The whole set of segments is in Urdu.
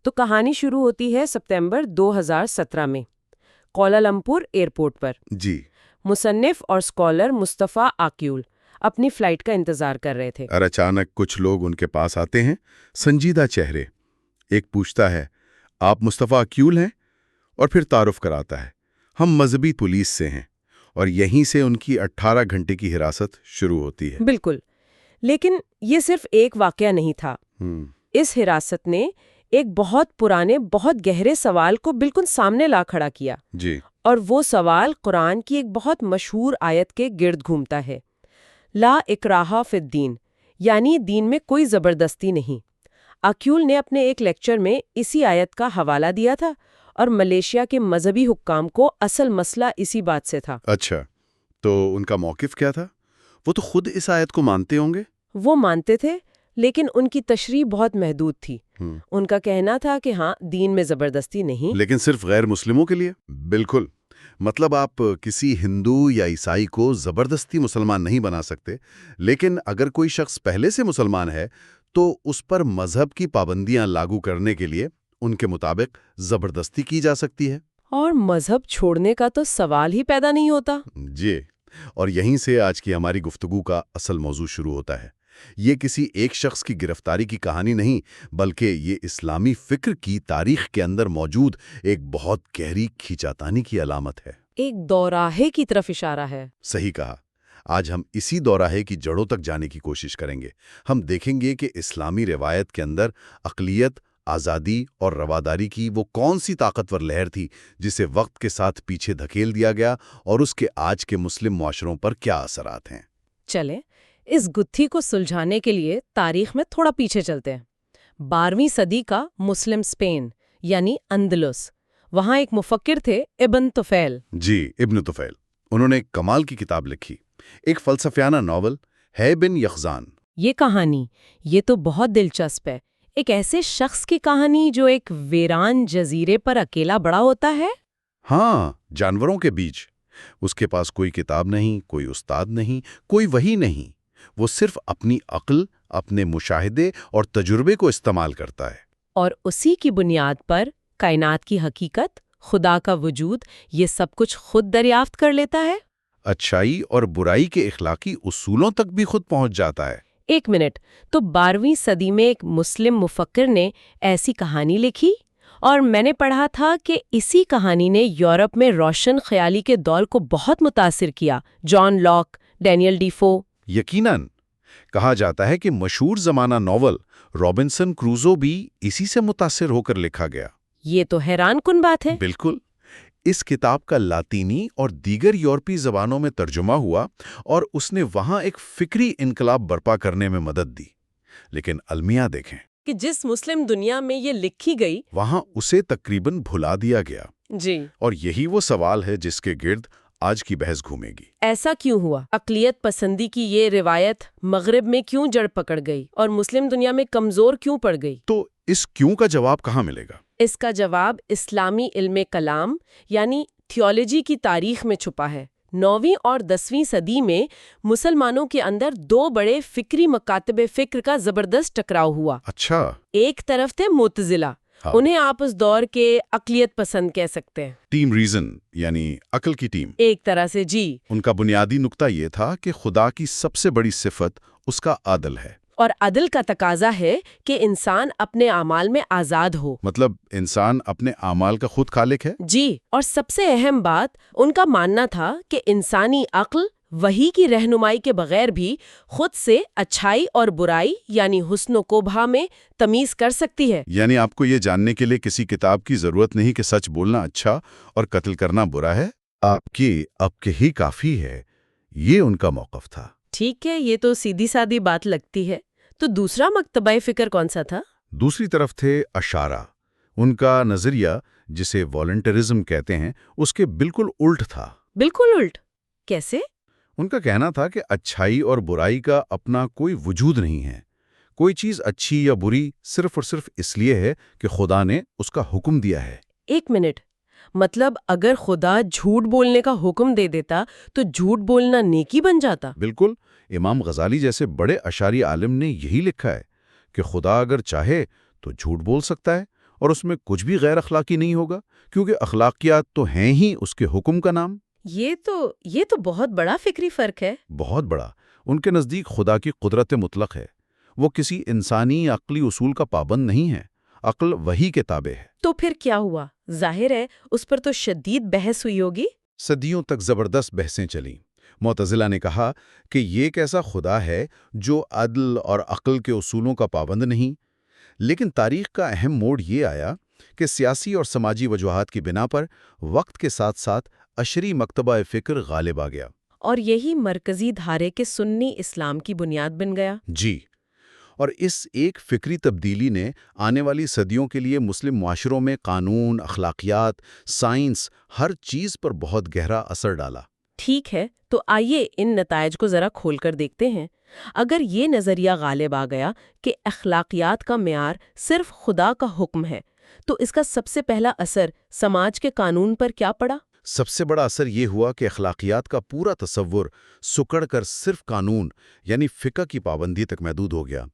تو کہانی شروع ہوتی ہے ستمبر 2017 میں کوالالمپور ایئرپورٹ پر۔ جی۔ مصنف اور اسکالر مصطفیٰ آکیول اپنی فلائٹ کا انتظار کر رہے تھے اور اچانک کچھ لوگ ان کے پاس آتے ہیں، سنجیدہ چہرے۔ ایک پوچھتا ہے، آپ مصطفیٰ آکیول ہیں؟ اور پھر تعارف کراتا ہے، ہم مذہبی پولیس سے ہیں۔ اور یہیں سے ان کی 18 گھنٹے کی حراست شروع ہوتی ہے۔ بالکل، لیکن یہ صرف ایک واقعہ نہیں تھا۔ اس حراست نے ایک بہت پرانے، بہت گہرے سوال کو بالکل سامنے لا کھڑا کیا۔ جی۔ اور وہ سوال قرآن کی ایک بہت مشہور آیت کے گرد گھومتا ہے، لا اکراہ فی الدین، یعنی دین میں کوئی زبردستی نہیں۔ آکیول نے اپنے ایک لیکچر میں اسی آیت کا حوالہ دیا تھا، اور ملیشیا کے مذہبی حکام کو اصل مسئلہ اسی بات سے تھا۔ اچھا، تو ان کا موقف کیا تھا؟ وہ تو خود اس آیت کو مانتے ہوں گے؟ وہ مانتے تھے، لیکن ان کی تشریح بہت محدود تھی۔ ان کا کہنا تھا کہ ہاں، دین میں زبردستی نہیں، لیکن صرف غیر مسلموں کے لیے؟ بالکل، مطلب آپ کسی ہندو یا عیسائی کو زبردستی مسلمان نہیں بنا سکتے، لیکن اگر کوئی شخص پہلے سے مسلمان ہے تو اس پر مذہب کی پابندیاں لاگو کرنے کے لیے ان کے مطابق زبردستی کی جا سکتی ہے۔ اور مذہب چھوڑنے کا تو سوال ہی پیدا نہیں ہوتا۔ جی، اور یہیں سے آج کی ہماری گفتگو کا اصل موضوع شروع ہوتا ہے۔ یہ کسی ایک شخص کی گرفتاری کی کہانی نہیں، بلکہ یہ اسلامی فکر کی تاریخ کے اندر موجود ایک بہت گہری کھینچاتانی کی علامت ہے۔ ایک دوراہے کی طرف اشارہ ہے۔ صحیح کہا۔ آج ہم اسی دوراہے کی جڑوں تک جانے کی کوشش کریں گے۔ ہم دیکھیں گے کہ اسلامی روایت کے اندر اقلیت، آزادی اور رواداری کی وہ کون سی طاقتور لہر تھی جسے وقت کے ساتھ پیچھے دھکیل دیا گیا، اور اس کے آج کے مسلم معاشروں پر کیا اثرات ہیں۔ چلیں اس گتھی کو سلجھانے کے لیے تاریخ میں تھوڑا پیچھے چلتے ہیں۔ 12ویں صدی کا مسلم اسپین یعنی اندلس، وہاں ایک مفکر تھے ابن طفیل۔ جی، ابن طفیل۔ انہوں نے ایک کمال کی کتاب لکھی، ایک فلسفیانہ ناول ہے بن یقظان۔ یہ کہانی، یہ تو بہت دلچسپ ہے۔ ایک ایسے شخص کی کہانی جو ایک ویران جزیرے پر اکیلا بڑا ہوتا ہے۔ ہاں، جانوروں کے بیچ۔ اس کے پاس کوئی کتاب نہیں، کوئی استاد نہیں، کوئی وحی نہیں۔ وہ صرف اپنی عقل، اپنے مشاہدے اور تجربے کو استعمال کرتا ہے، اور اسی کی بنیاد پر کائنات کی حقیقت، خدا کا وجود، یہ سب کچھ خود دریافت کر لیتا ہے۔ اچھائی اور برائی کے اخلاقی اصولوں تک بھی خود پہنچ جاتا ہے۔ ایک منٹ، تو 12ویں صدی میں ایک مسلم مفکر نے ایسی کہانی لکھی، اور میں نے پڑھا تھا کہ اسی کہانی نے یورپ میں روشن خیالی کے دور کو بہت متاثر کیا۔ John Locke, Daniel Defoe. یقیناً، کہا جاتا ہے کہ مشہور زمانہ ناول رابنسن کروزو بھی اسی سے متاثر ہو کر لکھا گیا۔ یہ تو حیران کن بات ہے۔ بالکل۔ اس کتاب کا لاطینی اور دیگر یورپی زبانوں میں ترجمہ ہوا، اور اس نے وہاں ایک فکری انقلاب برپا کرنے میں مدد دی۔ لیکن المیہ دیکھیں کہ جس مسلم دنیا میں یہ لکھی گئی، وہاں اسے تقریباً بھلا دیا گیا۔ جی، اور یہی وہ سوال ہے جس کے گرد آج کی بحث گھومے گی۔ ایسا کیوں ہوا؟ اقلیت پسندی کی یہ روایت مغرب میں کیوں جڑ پکڑ گئی اور مسلم دنیا میں کمزور کیوں پڑ گئی؟ تو اس کیوں کا جواب کہاں ملے گا؟ اس کا جواب اسلامی علم کلام یعنی تھیولوجی کی تاریخ میں چھپا ہے۔ 9ویں اور 10ویں صدی میں مسلمانوں کے اندر دو بڑے فکری مکاتب فکر کا زبردست ٹکراؤ ہوا۔ اچھا۔ ایک طرف تھے معتزلہ، انہیں آپ اس دور کے اقلیت پسند کہہ سکتے ہیں۔ ٹیم ریزن یعنی عقل کی ٹیم۔ ایک طرح سے جی۔ ان کا بنیادی نقطہ یہ تھا کہ خدا کی سب سے بڑی صفت اس کا عدل ہے، اور عدل کا تقاضا ہے کہ انسان اپنے اعمال میں آزاد ہو۔ مطلب انسان اپنے اعمال کا خود خالق ہے۔ جی، اور سب سے اہم بات ان کا ماننا تھا کہ انسانی عقل وحی کی رہنمائی کے بغیر بھی خود سے اچھائی اور برائی یعنی حسن و قبح میں تمیز کر سکتی ہے۔ یعنی آپ کو یہ جاننے کے لیے کسی کتاب کی ضرورت نہیں کہ سچ بولنا اچھا اور قتل کرنا برا ہے، آپ کے ہی کافی ہے۔ یہ ان کا موقف تھا۔ ٹھیک ہے، یہ تو سیدھی سادی بات لگتی ہے۔ تو دوسرا مکتبہ فکر کون سا تھا؟ دوسری طرف تھے اشاعرہ۔ ان کا نظریہ، جسے والنٹرزم کہتے ہیں، اس کے بالکل الٹ تھا۔ بالکل الٹ؟ کیسے؟ ان کا کہنا تھا کہ اچھائی اور برائی کا اپنا کوئی وجود نہیں ہے۔ کوئی چیز اچھی یا بری صرف اور صرف اس لیے ہے کہ خدا نے اس کا حکم دیا ہے۔ ایک منٹ، مطلب اگر خدا جھوٹ بولنے کا حکم دے دیتا تو جھوٹ بولنا نیکی بن جاتا؟ بالکل۔ امام غزالی جیسے بڑے اشعری عالم نے یہی لکھا ہے کہ خدا اگر چاہے تو جھوٹ بول سکتا ہے اور اس میں کچھ بھی غیر اخلاقی نہیں ہوگا، کیونکہ اخلاقیات تو ہیں ہی اس کے حکم کا نام۔ یہ تو بہت بڑا فکری فرق ہے۔ بہت بڑا۔ ان کے نزدیک خدا کی قدرت مطلق ہے، وہ کسی انسانی عقلی اصول کا پابند نہیں ہے، عقل وحی کے تابع ہے۔ تو پھر کیا ہوا؟ ظاہر ہے اس پر تو شدید بحث ہوئی ہوگی۔ صدیوں تک زبردست بحثیں چلیں۔ معتزلہ نے کہا کہ یہ ایک ایسا خدا ہے جو عدل اور عقل کے اصولوں کا پابند نہیں، لیکن تاریخ کا اہم موڑ یہ آیا کہ سیاسی اور سماجی وجوہات کی بنا پر وقت کے ساتھ ساتھ اشری مکتبہ فکر غالب آ گیا۔ اور یہی مرکزی دھارے کے سنی اسلام کی بنیاد بن گیا۔ جی، اور اس ایک فکری تبدیلی نے آنے والی صدیوں کے لیے مسلم معاشروں میں قانون، اخلاقیات، سائنس، ہر چیز پر بہت گہرا اثر ڈالا۔ ٹھیک ہے، تو آئیے ان نتائج کو ذرا کھول کر دیکھتے ہیں۔ اگر یہ نظریہ غالب آ گیا کہ اخلاقیات کا معیار صرف خدا کا حکم ہے، تو اس کا سب سے پہلا اثر سماج کے قانون پر کیا پڑا؟ سب سے بڑا اثر یہ ہوا کہ اخلاقیات کا پورا تصور سکڑ کر صرف قانون یعنی فقہ کی پابندی تک محدود ہو گیا۔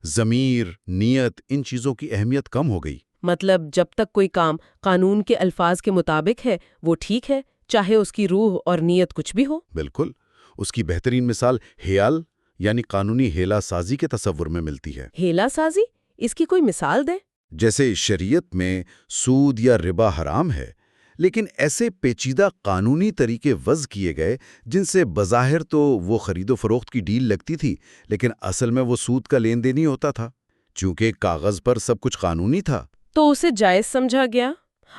ضمیر، نیت، ان چیزوں کی اہمیت کم ہو گئی۔ مطلب جب تک کوئی کام قانون کے الفاظ کے مطابق ہے وہ ٹھیک ہے، چاہے اس کی روح اور نیت کچھ بھی ہو۔ بالکل، اس کی بہترین مثال حیال یعنی قانونی ہیلا سازی کے تصور میں ملتی ہے۔ ہیلا سازی؟ اس کی کوئی مثال دیں۔ جیسے شریعت میں سود یا ربا حرام ہے، لیکن ایسے پیچیدہ قانونی طریقے وضع کیے گئے جن سے بظاہر تو وہ خرید و فروخت کی ڈیل لگتی تھی، لیکن اصل میں وہ سود کا لین دین ہی ہوتا تھا، چونکہ کاغذ پر سب کچھ قانونی تھا۔ تو اسے جائز سمجھا گیا۔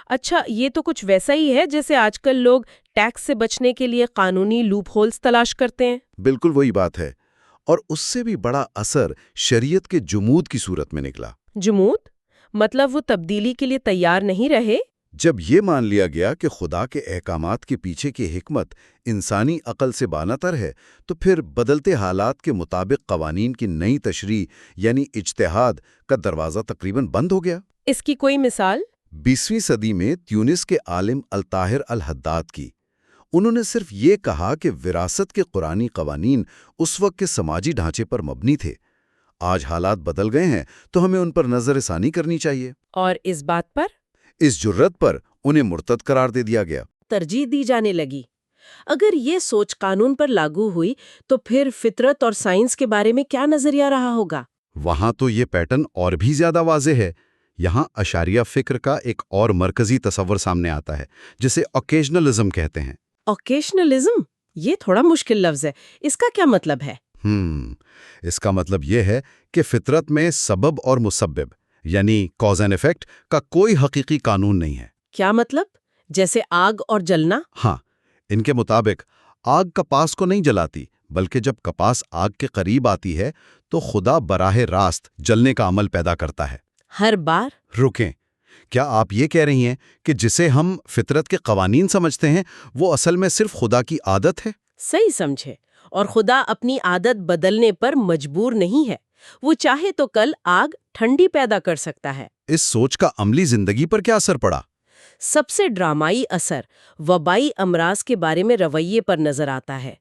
اچھا، یہ تو کچھ ویسا ہی ہے جیسے آج کل لوگ ٹیکس سے بچنے کے لیے قانونی لوپ ہولز تلاش کرتے ہیں۔ بالکل وہی بات ہے، اور اس سے بھی بڑا اثر شریعت کے جمود کی صورت میں نکلا۔ جمود؟ مطلب وہ تبدیلی کے لیے تیار نہیں رہے؟ جب یہ مان لیا گیا کہ خدا کے احکامات کے پیچھے کی حکمت انسانی عقل سے باناتر ہے، تو پھر بدلتے حالات کے مطابق قوانین کی نئی تشریح یعنی اجتہاد کا دروازہ تقریباً بند ہو گیا۔ اس کی کوئی مثال؟ 20ویں صدی میں تیونس کے عالم الطاہر الحداد کی۔ انہوں نے صرف یہ کہا کہ وراثت کے قرآنی قوانین اس وقت کے سماجی ڈھانچے پر مبنی تھے۔ آج حالات بدل گئے ہیں تو ہمیں ان پر نظر ثانی کرنی چاہیے۔ اور اس بات پر؟ اس جرت پر انہیں مرتد قرار دے دیا گیا۔ ترجیح دی جانے لگی۔ اگر یہ سوچ قانون پر لاگو ہوئی تو پھر فطرت اور سائنس کے بارے میں کیا نظریہ رہا ہوگا؟ وہاں تو یہ پیٹرن اور بھی زیادہ واضح ہے۔ یہاں اشاریہ فکر کا ایک اور مرکزی تصور سامنے آتا ہے جسے اوکیشنلزم کہتے ہیں۔ اوکیشنلزم؟ یہ تھوڑا مشکل لفظ ہے، اس کا کیا مطلب ہے؟ اس کا مطلب یہ ہے کہ فطرت میں سبب اور مسبب یعنی کاز اینڈ ایفیکٹ کا کوئی حقیقی قانون نہیں ہے۔ کیا مطلب؟ جیسے آگ اور جلنا؟ ہاں، ان کے مطابق آگ کپاس کو نہیں جلاتی، بلکہ جب کپاس آگ کے قریب آتی ہے تو خدا براہ راست جلنے کا عمل پیدا کرتا ہے۔ ہر بار؟ رکیں، کیا آپ یہ کہہ رہی ہیں کہ جسے ہم فطرت کے قوانین سمجھتے ہیں وہ اصل میں صرف خدا کی عادت ہے؟ صحیح سمجھے، اور خدا اپنی عادت بدلنے پر مجبور نہیں ہے۔ وہ چاہے تو کل آگ ٹھنڈی پیدا کر سکتا ہے۔ اس سوچ کا عملی زندگی پر کیا اثر پڑا؟ سب سے ڈرامائی اثر وبائی امراض کے بارے میں رویے پر نظر آتا ہے۔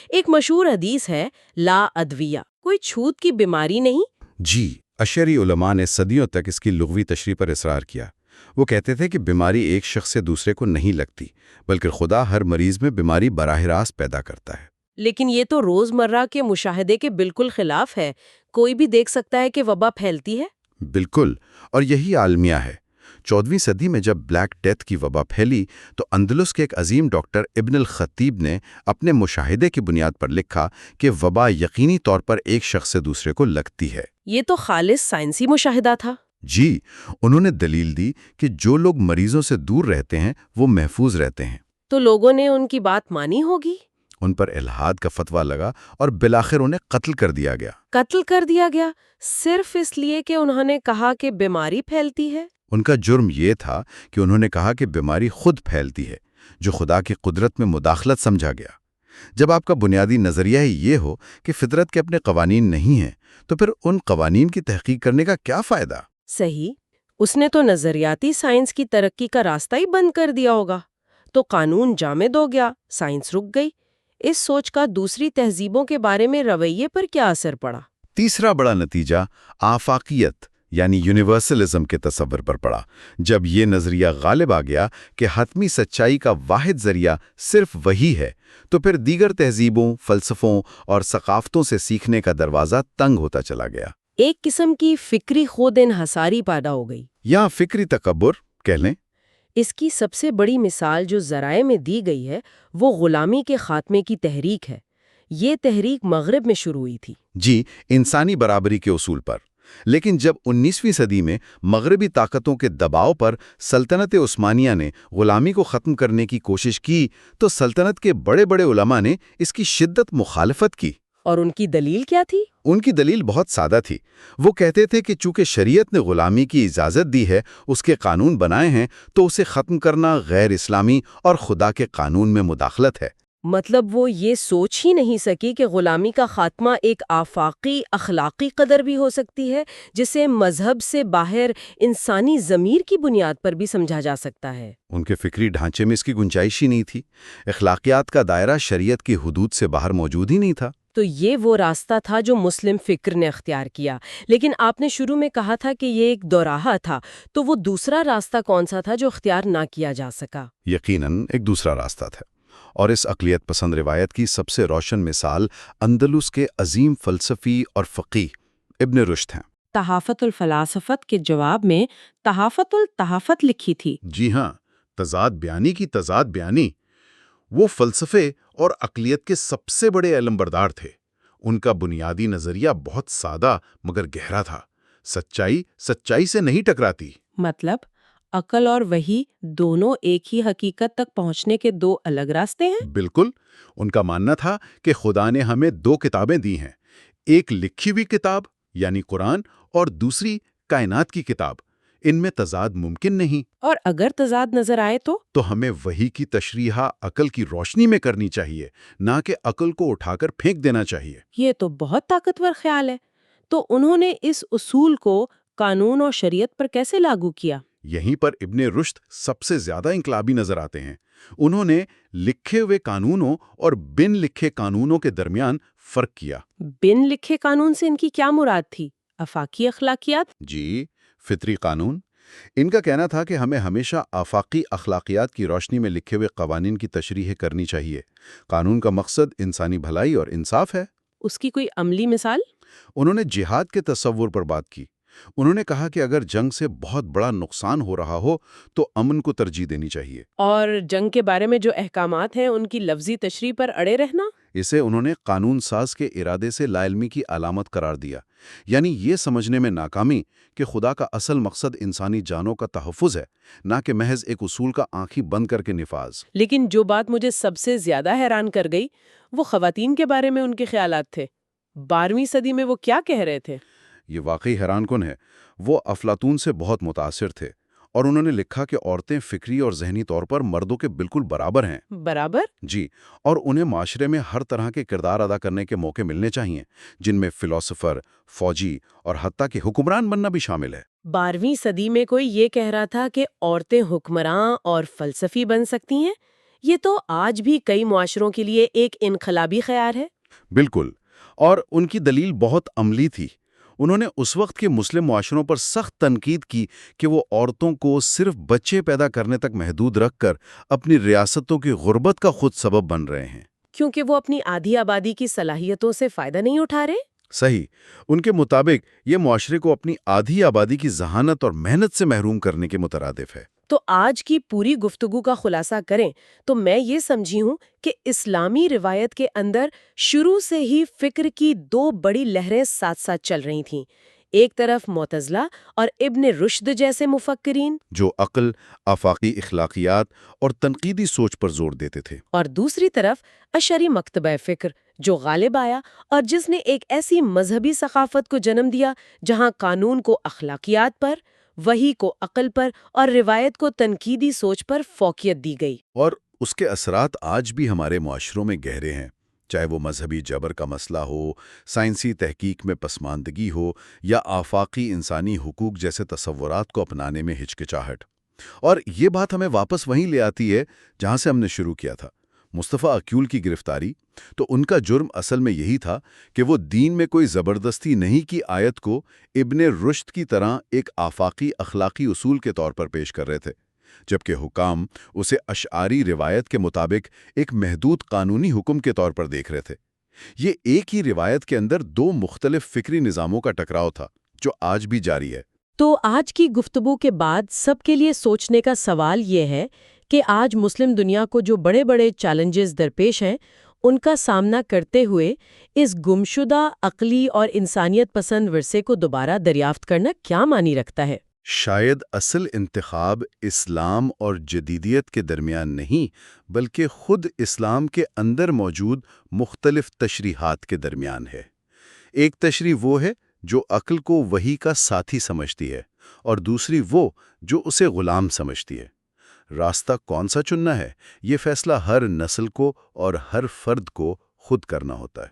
ایک مشہور حدیث ہے، لا ادویہ، کوئی چھوت کی بیماری نہیں۔ جی، اشعری علماء نے صدیوں تک اس کی لغوی تشریح پر اصرار کیا۔ وہ کہتے تھے کہ بیماری ایک شخص سے دوسرے کو نہیں لگتی، بلکہ خدا ہر مریض میں بیماری براہ راست پیدا کرتا ہے۔ لیکن یہ تو روزمرہ کے مشاہدے کے بالکل خلاف ہے۔ کوئی بھی دیکھ سکتا ہے کہ وبا پھیلتی ہے۔ بالکل، اور یہی عالمیہ ہے۔ 14ویں صدی میں جب بلیک ڈیتھ کی وبا پھیلی تو اندلس کے ایک عظیم ڈاکٹر ابن الخطیب نے اپنے مشاہدے کی بنیاد پر لکھا کہ وبا یقینی طور پر ایک شخص سے دوسرے کو لگتی ہے۔ یہ تو خالص سائنسی مشاہدہ تھا۔ جی، انہوں نے دلیل دی کہ جو لوگ مریضوں سے دور رہتے ہیں وہ محفوظ رہتے ہیں۔ تو لوگوں نے ان کی بات مانی ہوگی؟ ان پر الحاد کا فتویٰ لگا اور بالآخر انہیں قتل کر دیا گیا۔ قتل کر دیا گیا صرف اس لیے کہ انہوں نے کہا کہ بیماری پھیلتی ہے؟ ان کا جرم یہ تھا کہ انہوں نے کہا کہ بیماری خود پھیلتی ہے، جو خدا کی قدرت میں مداخلت سمجھا گیا۔ جب آپ کا بنیادی نظریہ ہی یہ ہو کہ فطرت کے اپنے قوانین نہیں ہیں، تو پھر ان قوانین کی تحقیق کرنے کا کیا فائدہ؟ صحیح، اس نے تو نظریاتی سائنس کی ترقی کا راستہ ہی بند کر دیا ہوگا۔ تو قانون جامد ہو گیا، سائنس رک گئی۔ اس سوچ کا دوسری تہذیبوں کے بارے میں رویے پر کیا اثر پڑا؟ تیسرا بڑا نتیجہ آفاقیت یعنی یونیورسلزم کے تصور پر پڑا، جب یہ نظریہ غالب آ گیا کہ حتمی سچائی کا واحد ذریعہ صرف وہی ہے، تو پھر دیگر تہذیبوں، فلسفوں اور ثقافتوں سے سیکھنے کا دروازہ تنگ ہوتا چلا گیا۔ ایک قسم کی فکری خود انحصاری پیدا ہو گئی، یا فکری تکبر کہہ لیں۔ اس کی سب سے بڑی مثال جو ذرائع میں دی گئی ہے وہ غلامی کے خاتمے کی تحریک ہے۔ یہ تحریک مغرب میں شروع ہوئی تھی۔ جی، انسانی برابری کے اصول پر۔ لیکن جب 19ویں صدی میں مغربی طاقتوں کے دباؤ پر سلطنت عثمانیہ نے غلامی کو ختم کرنے کی کوشش کی تو سلطنت کے بڑے بڑے علماء نے اس کی شدت مخالفت کی۔ اور ان کی دلیل کیا تھی؟ ان کی دلیل بہت سادہ تھی۔ وہ کہتے تھے کہ چونکہ شریعت نے غلامی کی اجازت دی ہے، اس کے قانون بنائے ہیں، تو اسے ختم کرنا غیر اسلامی اور خدا کے قانون میں مداخلت ہے۔ مطلب وہ یہ سوچ ہی نہیں سکی کہ غلامی کا خاتمہ ایک آفاقی اخلاقی قدر بھی ہو سکتی ہے، جسے مذہب سے باہر انسانی ضمیر کی بنیاد پر بھی سمجھا جا سکتا ہے۔ ان کے فکری ڈھانچے میں اس کی گنجائش ہی نہیں تھی۔ اخلاقیات کا دائرہ شریعت کی حدود سے باہر موجود ہی نہیں تھا۔ تو یہ وہ راستہ تھا جو مسلم فکر نے اختیار کیا۔ لیکن آپ نے شروع میں کہا تھا کہ یہ ایک دوراہا تھا، تو وہ دوسرا راستہ کون سا تھا جو اختیار نہ کیا جا سکا؟ یقیناً ایک دوسرا راستہ تھا، اور اس عقلیت پسند روایت کی سب سے روشن مثال اندلس کے عظیم فلسفی اور فقیہ ابن رشد ہیں۔ تحافت الفلاسفت کے جواب میں تحافت التحافت لکھی تھی۔ جی ہاں، تضاد بیانی کی تضاد بیانی۔ وہ فلسفے اور عقلیت کے سب سے بڑے علمبردار تھے۔ ان کا بنیادی نظریہ بہت سادہ مگر گہرا تھا۔ سچائی سچائی سے نہیں ٹکراتی۔ مطلب عقل اور وحی دونوں ایک ہی حقیقت تک پہنچنے کے دو الگ راستے ہیں؟ بالکل۔ ان کا ماننا تھا کہ خدا نے ہمیں دو کتابیں دی ہیں، ایک لکھی ہوئی کتاب یعنی قرآن اور دوسری کائنات کی کتاب۔ ان میں تضاد ممکن نہیں۔ اور اگر تضاد نظر آئے تو ہمیں وحی کی تشریح عقل کی روشنی میں کرنی چاہیے، نہ کہ عقل کو اٹھا کر پھینک دینا چاہیے۔ یہ تو بہت طاقتور خیال ہے۔ تو انہوں نے اس اصول کو قانون اور شریعت پر کیسے لاگو کیا؟ یہیں پر ابن رشد سب سے زیادہ انقلابی نظر آتے ہیں۔ انہوں نے لکھے ہوئے قانونوں اور بن لکھے قانونوں کے درمیان فرق کیا۔ بن لکھے قانون سے ان کی کیا مراد تھی؟ آفاقی اخلاقیات؟ جی، فطری قانون۔ ان کا کہنا تھا کہ ہمیں ہمیشہ آفاقی اخلاقیات کی روشنی میں لکھے ہوئے قوانین کی تشریح کرنی چاہیے۔ قانون کا مقصد انسانی بھلائی اور انصاف ہے۔ اس کی کوئی عملی مثال؟ انہوں نے جہاد کے تصور پر بات کی۔ انہوں نے کہا کہ اگر جنگ سے بہت بڑا نقصان ہو رہا ہو تو امن کو ترجیح دینی چاہیے۔ اور جنگ کے بارے میں جو احکامات ہیں ان کی لفظی تشریح پر اڑے رہنا؟ اسے انہوں نے قانون ساز کے ارادے سے لا علمی کی علامت قرار دیا، یعنی یہ سمجھنے میں ناکامی کہ خدا کا اصل مقصد انسانی جانوں کا تحفظ ہے، نہ کہ محض ایک اصول کا آنکھیں بند کر کے نفاذ۔ لیکن جو بات مجھے سب سے زیادہ حیران کر گئی وہ خواتین کے بارے میں ان کے خیالات تھے۔ 12ویں صدی میں وہ کیا کہہ رہے تھے؟ یہ واقعی حیران کن ہے۔ وہ افلاطون سے بہت متاثر تھے اور انہوں نے لکھا کہ عورتیں فکری اور ذہنی طور پر مردوں کے بالکل برابر ہیں۔ برابر؟ جی، اور انہیں معاشرے میں ہر طرح کے کردار ادا کرنے کے موقع ملنے چاہیے، جن میں فلاسفر، فوجی اور حتیٰ کہ حکمران بننا بھی شامل ہے۔ 12ویں صدی میں کوئی یہ کہہ رہا تھا کہ عورتیں حکمراں اور فلسفی بن سکتی ہیں؟ یہ تو آج بھی کئی معاشروں کے لیے ایک انقلابی خیال ہے۔ بالکل، اور ان کی دلیل بہت عملی تھی۔ انہوں نے اس وقت کے مسلم معاشروں پر سخت تنقید کی کہ وہ عورتوں کو صرف بچے پیدا کرنے تک محدود رکھ کر اپنی ریاستوں کی غربت کا خود سبب بن رہے ہیں۔ کیونکہ وہ اپنی آدھی آبادی کی صلاحیتوں سے فائدہ نہیں اٹھا رہے؟ صحیح۔ ان کے مطابق یہ معاشرے کو اپنی آدھی آبادی کی ذہانت اور محنت سے محروم کرنے کے مترادف ہے۔ تو آج کی پوری گفتگو کا خلاصہ کریں تو میں یہ سمجھی ہوں کہ اسلامی روایت کے اندر شروع سے ہی فکر کی دو بڑی لہریں ساتھ ساتھ چل رہی تھیں۔ ایک طرف معتزلہ اور ابن رشد جیسے مفکرین جو عقل، آفاقی اخلاقیات اور تنقیدی سوچ پر زور دیتے تھے، اور دوسری طرف اشعری مکتبہ فکر جو غالب آیا اور جس نے ایک ایسی مذہبی ثقافت کو جنم دیا جہاں قانون کو اخلاقیات پر، وحی کو عقل پر اور روایت کو تنقیدی سوچ پر فوقیت دی گئی۔ اور اس کے اثرات آج بھی ہمارے معاشروں میں گہرے ہیں، چاہے وہ مذہبی جبر کا مسئلہ ہو، سائنسی تحقیق میں پسماندگی ہو، یا آفاقی انسانی حقوق جیسے تصورات کو اپنانے میں ہچکچاہٹ۔ اور یہ بات ہمیں واپس وہیں لے آتی ہے جہاں سے ہم نے شروع کیا تھا، مصطفیٰ اکیول کی گرفتاری، تو ان کا جرم اصل میں یہی تھا کہ وہ دین میں کوئی زبردستی نہیں کی آیت کو ابن رشد کی طرح ایک آفاقی اخلاقی اصول کے طور پر پیش کر رہے تھے، جبکہ حکام اسے اشعاری روایت کے مطابق ایک محدود قانونی حکم کے طور پر دیکھ رہے تھے۔ یہ ایک ہی روایت کے اندر دو مختلف فکری نظاموں کا ٹکراؤ تھا، جو آج بھی جاری ہے۔ تو آج کی گفتگو کے بعد سب کے لیے سوچنے کا سوال یہ ہے کہ آج مسلم دنیا کو جو بڑے بڑے چیلنجز درپیش ہیں، ان کا سامنا کرتے ہوئے اس گمشدہ عقلی اور انسانیت پسند ورثے کو دوبارہ دریافت کرنا کیا معنی رکھتا ہے؟ شاید اصل انتخاب اسلام اور جدیدیت کے درمیان نہیں، بلکہ خود اسلام کے اندر موجود مختلف تشریحات کے درمیان ہے۔ ایک تشریح وہ ہے جو عقل کو وحی کا ساتھی سمجھتی ہے، اور دوسری وہ جو اسے غلام سمجھتی ہے۔ راستہ کون سا چننا ہے، یہ فیصلہ ہر نسل کو اور ہر فرد کو خود کرنا ہوتا ہے۔